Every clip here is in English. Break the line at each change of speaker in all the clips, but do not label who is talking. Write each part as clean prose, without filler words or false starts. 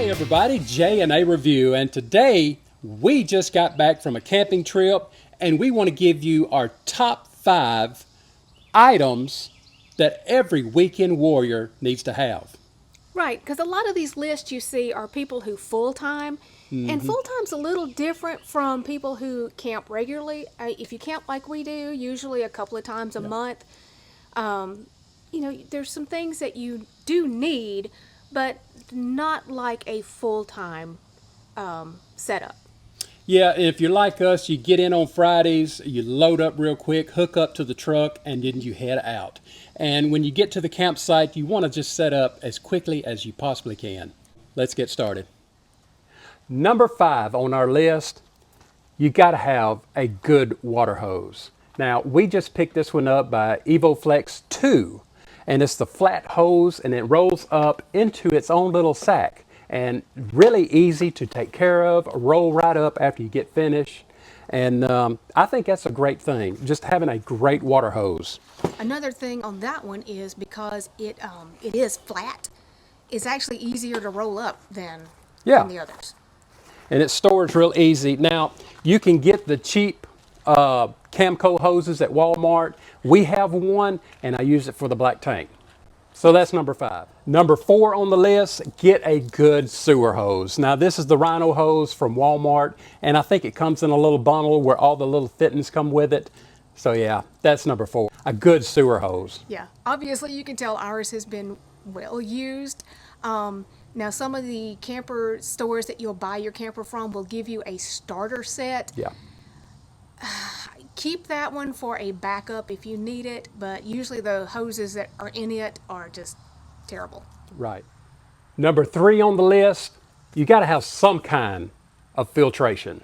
Hey everybody, J&A Review, and today we just got back from a camping trip and we want to give you our top 5 items that every weekend warrior needs to have.
Right, because a lot of these lists you see are people who full-time, and full-time's a little different from people who camp regularly. If you camp like we do, usually a couple of times a month, there's some things that you do need, but not like a full-time setup.
Yeah, if you're like us, you get in on Fridays, you load up real quick, hook up to the truck, and then you head out. And when you get to the campsite, you want to just set up as quickly as you possibly can. Let's get started. Number 5 on our list, you got to have a good water hose. Now, we just picked this one up by EvoFlex 2, and it's the flat hose, and it rolls up into its own little sack. And really easy to take care of, roll right up after you get finished. And I think that's a great thing, just having a great water hose.
Another thing on that one is because it is flat, it's actually easier to roll up than the others.
And it stores real easy. Now, you can get the cheap Camco hoses at Walmart. We have one, and I use it for the black tank. So that's number 5. Number 4 on the list, get a good sewer hose. Now this is the Rhino hose from Walmart, and I think it comes in a little bundle where all the little fittings come with it. So yeah, that's number 4, a good sewer hose.
Yeah, obviously you can tell ours has been well used. Now some of the camper stores that you'll buy your camper from will give you a starter set.
Yeah.
Keep that one for a backup if you need it, but usually the hoses that are in it are just terrible.
Right. Number 3 on the list, you got to have some kind of filtration.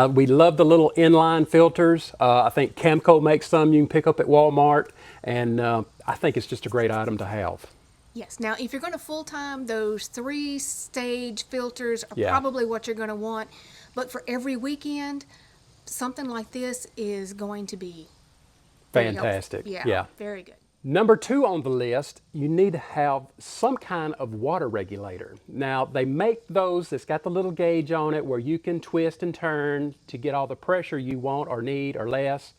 We love the little inline filters. I think Camco makes some you can pick up at Walmart, and I think it's just a great item to have.
Yes. Now, if you're going to full-time, those 3-stage filters are
Yeah.
probably what you're going to want, but for every weekend, something like this is going to be
Fantastic.
Yeah, very good.
Number 2 on the list, you need to have some kind of water regulator. Now, they make those that's got the little gauge on it where you can twist and turn to get all the pressure you want or need or less.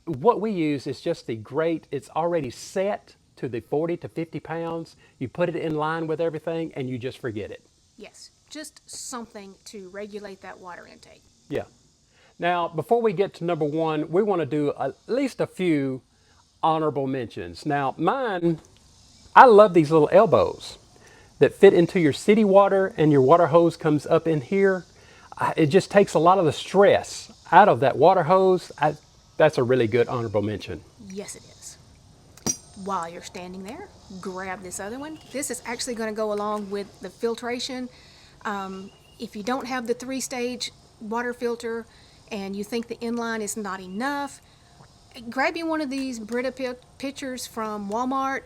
What we use is just it's already set to the 40 to 50 pounds. You put it in line with everything and you just forget it.
Yes, just something to regulate that water intake.
Yeah. Now, before we get to number 1, we want to do at least a few honorable mentions. Now, mine, I love these little elbows that fit into your city water, and your water hose comes up in here. It just takes a lot of the stress out of that water hose. That's a really good honorable mention.
Yes, it is. While you're standing there, grab this other one. This is actually going to go along with the filtration. If you don't have the 3-stage water filter and you think the inline is not enough, grab you one of these Brita pitchers from Walmart,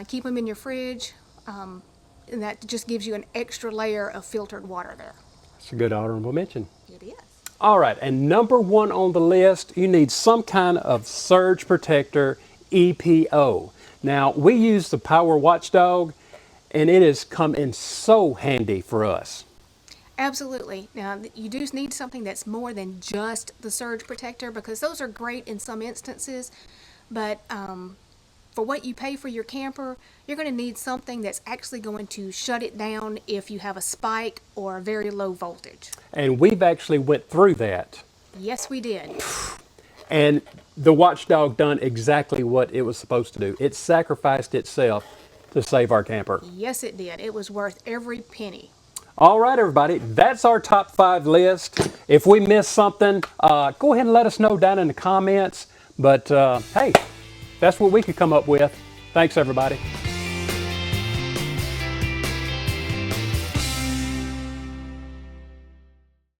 keep them in your fridge, and that just gives you an extra layer of filtered water there.
It's a good honorable mention.
It is.
All right, and number 1 on the list, you need some kind of surge protector EPO. Now, we use the Power Watchdog, and it has come in so handy for us.
Absolutely. Now, you do need something that's more than just the surge protector, because those are great in some instances, but for what you pay for your camper, you're going to need something that's actually going to shut it down if you have a spike or a very low voltage.
And we've actually went through that.
Yes, we did.
And the Watchdog done exactly what it was supposed to do. It sacrificed itself to save our camper.
Yes, it did. It was worth every penny.
All right, everybody, that's our top 5 list. If we missed something, go ahead and let us know down in the comments. But hey, that's what we could come up with. Thanks, everybody.